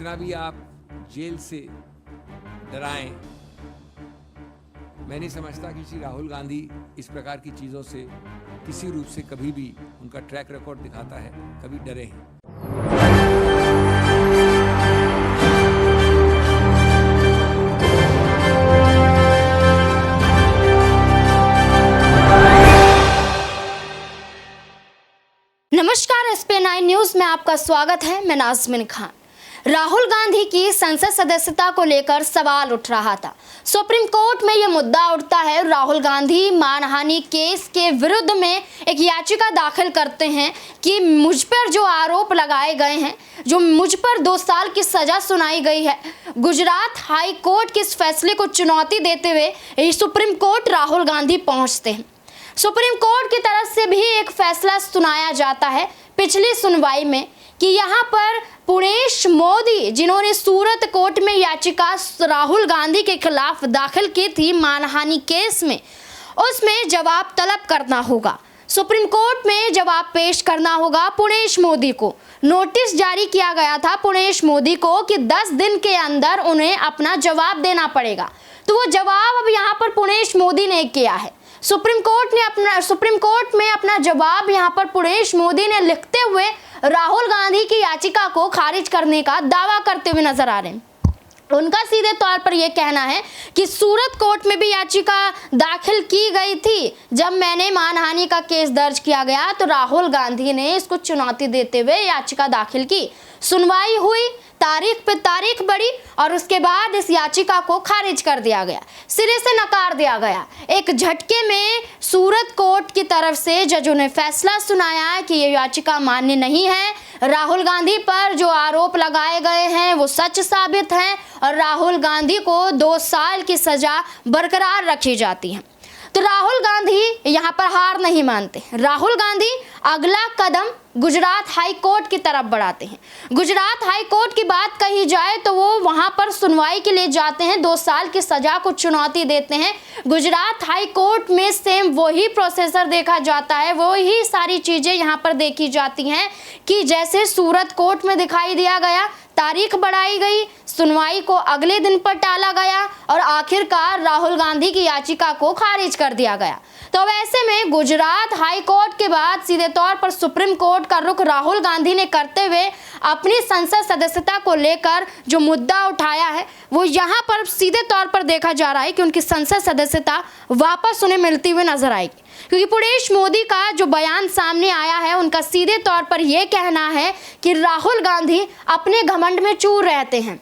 कितना भी आप जेल से डराएं, मैं नहीं समझता कि श्री राहुल गांधी इस प्रकार की चीज़ों से किसी रूप से कभी भी, उनका ट्रैक रिकॉर्ड दिखाता है, कभी डरे हैं। नमस्कार, SP9 न्यूज में आपका स्वागत है। मैं नाज़मीन खान। राहुल गांधी की संसद सदस्यता को लेकर सवाल उठ रहा था। सुप्रीम कोर्ट में यह मुद्दा उठता है। राहुल गांधी मानहानि केस के विरुद्ध में एक याचिका दाखिल करते हैं कि मुझ पर जो आरोप लगाए गए हैं, जो मुझ पर 2 साल की सजा सुनाई गई है, गुजरात हाई कोर्ट के इस फैसले को चुनौती देते हुए सुप्रीम कोर्ट राहुल गांधी पहुंचते हैं। सुप्रीम कोर्ट की तरफ से भी एक फैसला सुनाया जाता है पिछली सुनवाई में कि यहाँ पर पुणेश मोदी, जिन्होंने सूरत कोर्ट में याचिका राहुल गांधी के खिलाफ दाखिल की थी मानहानि केस में, उसमें जवाब तलब करना होगा। सुप्रीम कोर्ट में जवाब पेश करना होगा। पुणेश मोदी को नोटिस जारी किया गया था, पुणेश मोदी को, कि 10 दिन के अंदर उन्हें अपना जवाब देना पड़ेगा। तो वो जवाब अब यहाँ पर पुणेश मोदी ने किया है। सुप्रीम कोर्ट में अपना जवाब यहाँ पर पुणेश मोदी ने लिखते हुए राहुल गांधी की याचिका को खारिज करने का दावा करते हुए नजर आ रहे हैं। उनका सीधे तौर पर यह कहना है कि सूरत कोर्ट में भी याचिका दाखिल की गई थी। जब मैंने मानहानि का केस दर्ज किया गया तो राहुल गांधी ने इसको चुनौती देते हुए याचिका दाखिल की। सुनवाई हुई, तारीख पे तारीख बढ़ी और उसके बाद इस याचिका को खारिज कर दिया गया, सिरे से नकार दिया गया। एक झटके में सूरत कोर्ट की तरफ से जजों ने फैसला सुनाया कि ये याचिका मान्य नहीं है। राहुल गांधी पर जो आरोप लगाए गए हैं वो सच साबित हैं और राहुल गांधी को 2 साल की सजा बरकरार रखी जाती है। तो राहुल गांधी यहाँ पर हार नहीं मानते। राहुल गांधी अगला कदम गुजरात हाई कोर्ट की तरफ बढ़ाते हैं। गुजरात हाई कोर्ट की बात कही जाए तो वो वहां पर सुनवाई के लिए जाते हैं, 2 साल की सजा को चुनौती देते हैं। गुजरात हाई कोर्ट में सेम वही प्रोसेसर देखा जाता है, वही सारी चीजें यहाँ पर देखी जाती हैं कि जैसे सूरत कोर्ट में दिखाई दिया गया। तारीख बढ़ाई गई, सुनवाई को अगले दिन पर टाला गया और आखिरकार राहुल गांधी की याचिका को खारिज कर दिया गया। तो अब ऐसे में गुजरात हाई कोर्ट के बाद सीधे तौर पर सुप्रीम कोर्ट का रुख राहुल गांधी ने करते हुए अपनी संसद सदस्यता को लेकर जो मुद्दा उठाया है वो यहाँ पर सीधे तौर पर देखा जा रहा है कि उनकी संसद सदस्यता वापस उन्हें मिलती हुई नजर आएगी। क्योंकि पुणेश मोदी का जो बयान सामने आया है, उनका सीधे तौर पर यह कहना है कि राहुल गांधी अपने घमंड में चूर रहते हैं।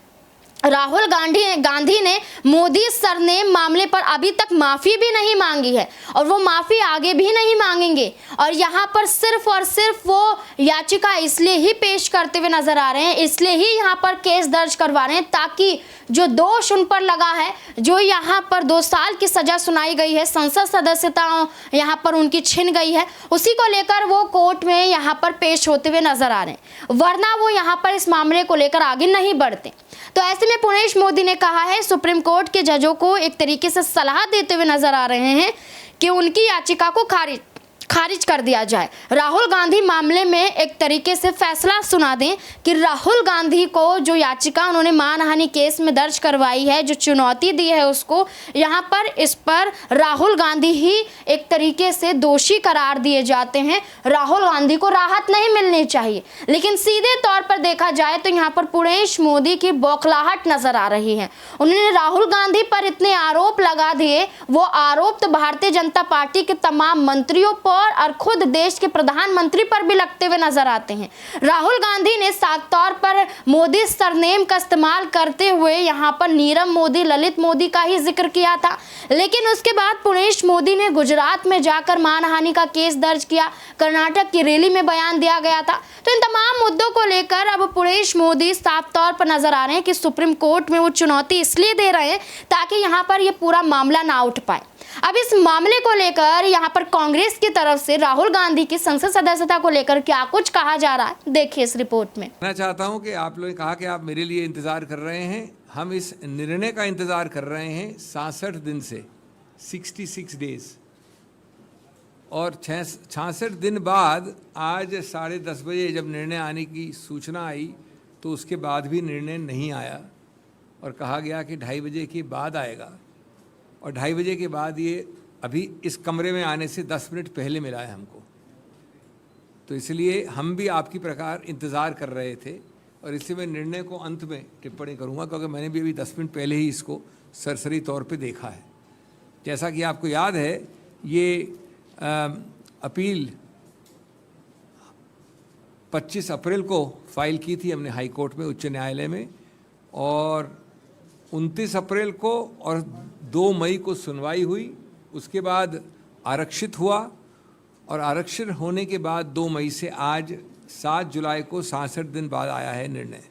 राहुल गांधी ने मोदी सरनेम मामले पर अभी तक माफ़ी भी नहीं मांगी है और वो माफ़ी आगे भी नहीं मांगेंगे। और यहाँ पर सिर्फ और सिर्फ वो याचिका इसलिए ही पेश करते हुए नजर आ रहे हैं, इसलिए ही यहाँ पर केस दर्ज करवा रहे हैं ताकि जो दोष उन पर लगा है, जो यहाँ पर 2 साल की सजा सुनाई गई है, संसद सदस्यता यहाँ पर उनकी छिन गई है, उसी को लेकर वो कोर्ट में यहाँ पर पेश होते हुए नजर आ रहे हैं, वरना वो यहाँ पर इस मामले को लेकर आगे नहीं बढ़ते। तो ऐसे में पुणेश मोदी ने कहा है, सुप्रीम कोर्ट के जजों को एक तरीके से सलाह देते हुए नजर आ रहे हैं कि उनकी याचिका को खारिज कर दिया जाए। राहुल गांधी मामले में एक तरीके से फैसला सुना दें कि राहुल गांधी को जो याचिका उन्होंने मानहानि केस में दर्ज करवाई है, जो चुनौती दी है उसको, यहाँ पर इस पर राहुल गांधी ही एक तरीके से दोषी करार दिए जाते हैं। राहुल गांधी को राहत नहीं मिलनी चाहिए। लेकिन सीधे तौर पर देखा जाए तो यहाँ पर पुणेश मोदी की बौखलाहट नजर आ रही है। उन्होंने राहुल गांधी पर इतने आरोप लगा दिए, वो आरोप तो भारतीय जनता पार्टी के तमाम मंत्रियों पर और खुद देश के प्रधानमंत्री पर भी लगते हुए नजर आते हैं। राहुल गांधी ने साफ तौर पर मोदी सरनेम का इस्तेमाल करते हुए यहाँ पर नीरव मोदी, ललित मोदी का ही जिक्र किया था। लेकिन उसके बाद पुणेश मोदी ने गुजरात में जाकर मानहानि का केस दर्ज किया, कर्नाटक की रैली में बयान दिया गया था। तो इन तमाम मुद्दों को लेकर अब पुणेश मोदी साफ तौर पर नजर आ रहे हैं कि सुप्रीम कोर्ट में वो चुनौती इसलिए दे रहे हैं ताकि यहाँ पर ये पूरा मामला ना उठ पाए। अब इस मामले को लेकर यहाँ पर कांग्रेस की तरफ से राहुल गांधी की संसद सदस्यता को लेकर क्या कुछ कहा जा रहा है, देखिए इस रिपोर्ट में। मैं चाहता हूं कि आप लोगों ने कहा कि आप मेरे लिए इंतजार कर रहे हैं, हम इस निर्णय का इंतजार कर रहे हैं 66 दिन से, 66 डेज, और 66 दिन बाद आज 10:30 बजे जब निर्णय आने की सूचना आई तो उसके बाद भी निर्णय नहीं आया और कहा गया कि 2:30 बजे के बाद आएगा, और 2:30 बजे के बाद ये अभी इस कमरे में आने से 10 मिनट पहले मिला है हमको। तो इसलिए हम भी आपकी प्रकार इंतज़ार कर रहे थे, और इसलिए मैं निर्णय को अंत में टिप्पणी करूंगा, क्योंकि मैंने भी अभी 10 मिनट पहले ही इसको सरसरी तौर पे देखा है। जैसा कि आपको याद है, ये अपील 25 अप्रैल को फाइल की थी हमने हाई कोर्ट में, उच्च न्यायालय में, और 29 अप्रैल को और 2 मई को सुनवाई हुई। उसके बाद आरक्षित हुआ, और आरक्षित होने के बाद 2 मई से आज 7 जुलाई को 66 दिन बाद आया है निर्णय।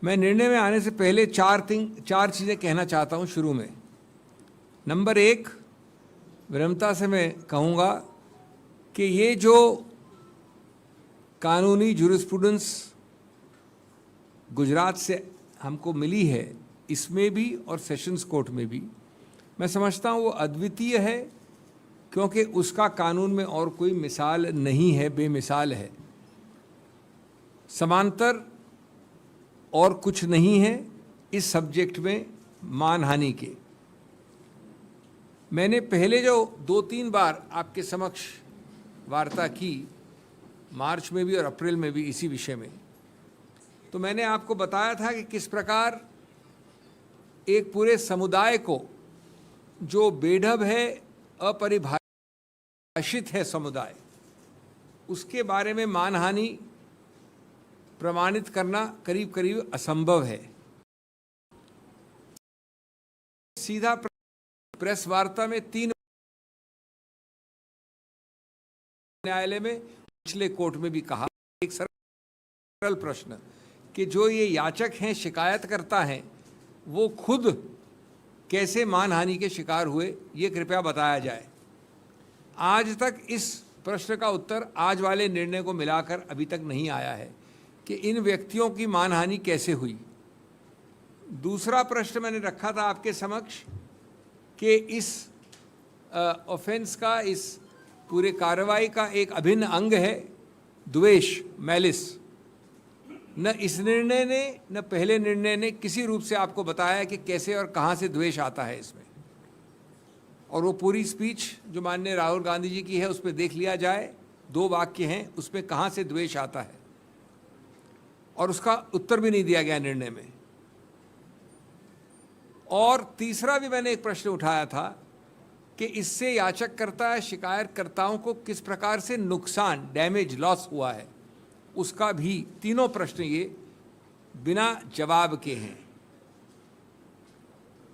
मैं निर्णय में आने से पहले 4 चीज़ें कहना चाहता हूँ शुरू में। नंबर 1, विनम्रता से मैं कहूँगा कि ये जो कानूनी जुरिस्प्रूडेंस गुजरात से हमको मिली है, इसमें भी और सेशंस कोर्ट में भी, मैं समझता हूँ वो अद्वितीय है, क्योंकि उसका कानून में और कोई मिसाल नहीं है, बेमिसाल है। समांतर और कुछ नहीं है इस सब्जेक्ट में मानहानि के। मैंने पहले जो 2-3 बार आपके समक्ष वार्ता की, मार्च में भी और अप्रैल में भी इसी विषय में, तो मैंने आपको बताया था कि किस प्रकार एक पूरे समुदाय को जो बेढब है, अपरिभाषित है समुदाय, उसके बारे में मानहानि प्रमाणित करना करीब करीब असंभव है। सीधा प्रेस वार्ता में 3 न्यायालय में, पिछले कोर्ट में भी कहा, एक सरल प्रश्न कि जो ये याचक हैं, शिकायतकर्ता हैं, वो खुद कैसे मानहानि के शिकार हुए, ये कृपया बताया जाए। आज तक इस प्रश्न का उत्तर आज वाले निर्णय को मिलाकर अभी तक नहीं आया है कि इन व्यक्तियों की मानहानि कैसे हुई। दूसरा प्रश्न मैंने रखा था आपके समक्ष कि इस ऑफेंस का, इस पूरे कार्रवाई का एक अभिन्न अंग है द्वेष, मैलिस। न इस निर्णय ने न पहले निर्णय ने किसी रूप से आपको बताया कि कैसे और कहाँ से द्वेष आता है इसमें। और वो पूरी स्पीच जो माननीय राहुल गांधी जी की है, उस पर देख लिया जाए, 2 वाक्य हैं, उसमें कहाँ से द्वेष आता है, और उसका उत्तर भी नहीं दिया गया निर्णय में। और तीसरा भी मैंने एक प्रश्न उठाया था कि इससे याचककर्ता, शिकायतकर्ताओं को किस प्रकार से नुकसान, डैमेज, लॉस हुआ है, उसका भी, तीनों प्रश्न ये बिना जवाब के हैं।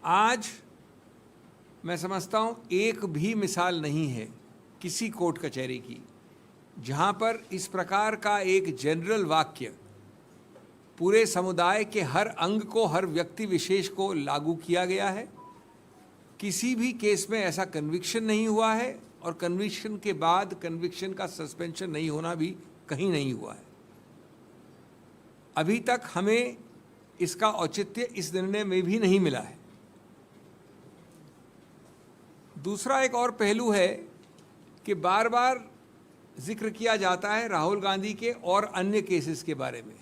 आज मैं समझता हूँ एक भी मिसाल नहीं है किसी कोर्ट कचहरी की जहाँ पर इस प्रकार का एक जनरल वाक्य पूरे समुदाय के हर अंग को, हर व्यक्ति विशेष को लागू किया गया है। किसी भी केस में ऐसा कन्विक्शन नहीं हुआ है, और कन्विक्शन के बाद कन्विक्शन का सस्पेंशन नहीं होना भी कहीं नहीं हुआ है। अभी तक हमें इसका औचित्य इस निर्णय में भी नहीं मिला है। दूसरा एक और पहलू है कि बार बार जिक्र किया जाता है राहुल गांधी के और अन्य केसेस के बारे में।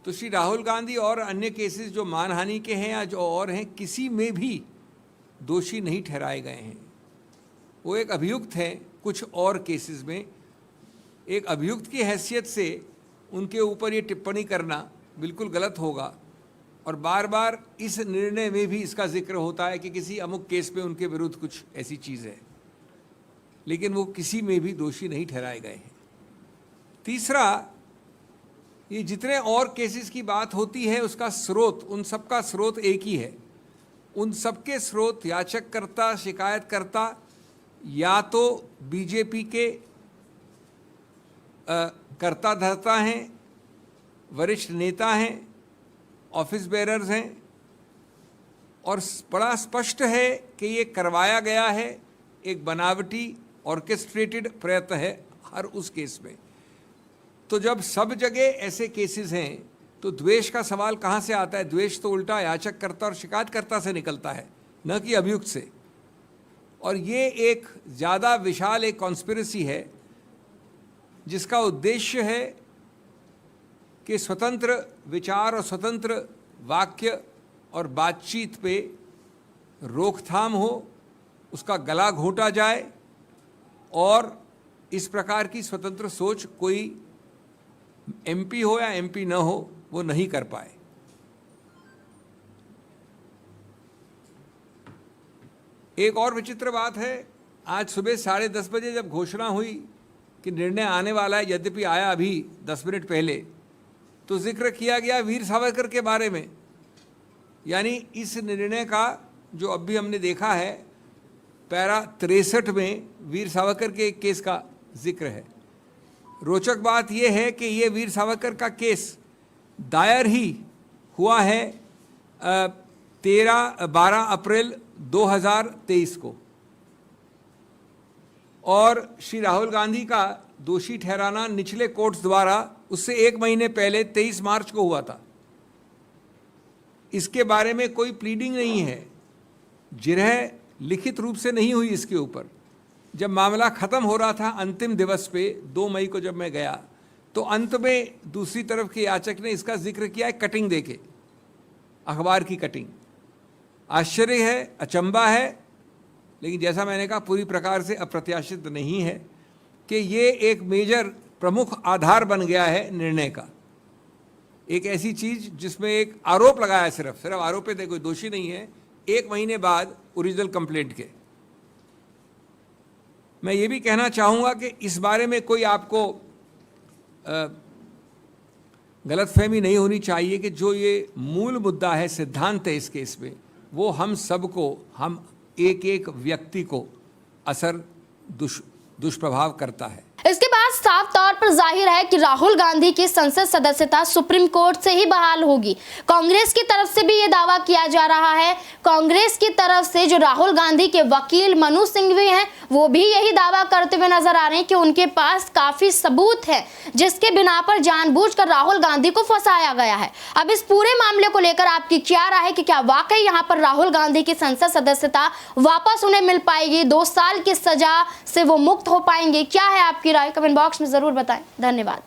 तो श्री राहुल गांधी और अन्य केसेस जो मानहानि के हैं या जो और हैं, किसी में भी दोषी नहीं ठहराए गए हैं। वो एक अभियुक्त हैं कुछ और केसेस में। एक अभियुक्त की हैसियत से उनके ऊपर ये टिप्पणी करना बिल्कुल गलत होगा, और बार बार इस निर्णय में भी इसका जिक्र होता है कि किसी अमुक केस में उनके विरुद्ध कुछ ऐसी चीज़ है, लेकिन वो किसी में भी दोषी नहीं ठहराए गए हैं। तीसरा, ये जितने और केसेस की बात होती है, उसका स्रोत, उन सबका स्रोत एक ही है। उन सबके स्रोत याचककर्ता, शिकायतकर्ता या तो बीजेपी के कर्ता धर्ता हैं, वरिष्ठ नेता हैं, ऑफिस बेरर्स हैं, और बड़ा स्पष्ट है कि ये करवाया गया है, एक बनावटी ऑर्केस्ट्रेटेड प्रयत्न है हर उस केस में। तो जब सब जगह ऐसे केसेस हैं तो द्वेष का सवाल कहाँ से आता है? द्वेष तो उल्टा याचककर्ता और शिकायतकर्ता से निकलता है, न कि अभियुक्त से। और ये एक ज़्यादा विशाल एक कॉन्स्पिरेसी है जिसका उद्देश्य है कि स्वतंत्र विचार और स्वतंत्र वाक्य और बातचीत पे रोकथाम हो, उसका गला घोंटा जाए और इस प्रकार की स्वतंत्र सोच कोई एमपी हो या एमपी न हो वो नहीं कर पाए। एक और विचित्र बात है, आज सुबह 10:30 बजे जब घोषणा हुई कि निर्णय आने वाला है, यद्यपि आया अभी 10 मिनट पहले, तो जिक्र किया गया वीर सावरकर के बारे में। यानी इस निर्णय का जो अभी हमने देखा है, पैरा 63 में वीर सावरकर के एक केस का जिक्र है। रोचक बात यह है कि ये वीर सावरकर का केस दायर ही हुआ है 12 अप्रैल 2023 को, और श्री राहुल गांधी का दोषी ठहराना निचले कोर्ट्स द्वारा उससे 1 महीने पहले 23 मार्च को हुआ था। इसके बारे में कोई प्लीडिंग नहीं है, जिरह लिखित रूप से नहीं हुई इसके ऊपर। जब मामला ख़त्म हो रहा था अंतिम दिवस पे 2 मई को जब मैं गया, तो अंत में दूसरी तरफ के याचक ने इसका जिक्र किया है कटिंग देके, अखबार की कटिंग। आश्चर्य है, अचंबा है, लेकिन जैसा मैंने कहा पूरी प्रकार से अप्रत्याशित नहीं है कि ये एक मेजर प्रमुख आधार बन गया है निर्णय का। एक ऐसी चीज़ जिसमें एक आरोप लगाया है, सिर्फ आरोप है, कोई दोषी नहीं है, 1 महीने बाद ओरिजिनल कंप्लेंट के। मैं ये भी कहना चाहूँगा कि इस बारे में कोई आपको गलतफहमी नहीं होनी चाहिए कि जो ये मूल मुद्दा है, सिद्धांत है इस केस में, वो हम सबको, हम एक व्यक्ति को असर दुष्प्रभाव करता है। इसके बाद साफ तौर पर जाहिर है कि राहुल गांधी की संसद सदस्यता सुप्रीम कोर्ट से ही बहाल होगी। कांग्रेस की तरफ से भी ये दावा किया जा रहा है। कांग्रेस की तरफ से जो राहुल गांधी के वकील मनु सिंघवी हैं, वो भी यही दावा करते हुए नजर आ रहे हैं कि उनके पास काफी सबूत है जिसके बिना पर जानबूझकर राहुल गांधी को फंसाया गया है। अब इस पूरे मामले को लेकर आपकी क्या राय है कि क्या वाकई यहाँ पर राहुल गांधी की संसद सदस्यता वापस उन्हें मिल पाएगी, 2 साल की सजा से वो मुक्त हो पाएंगे? क्या है आपकी राय? कमेंट बॉक्स में जरूर बताएं। धन्यवाद।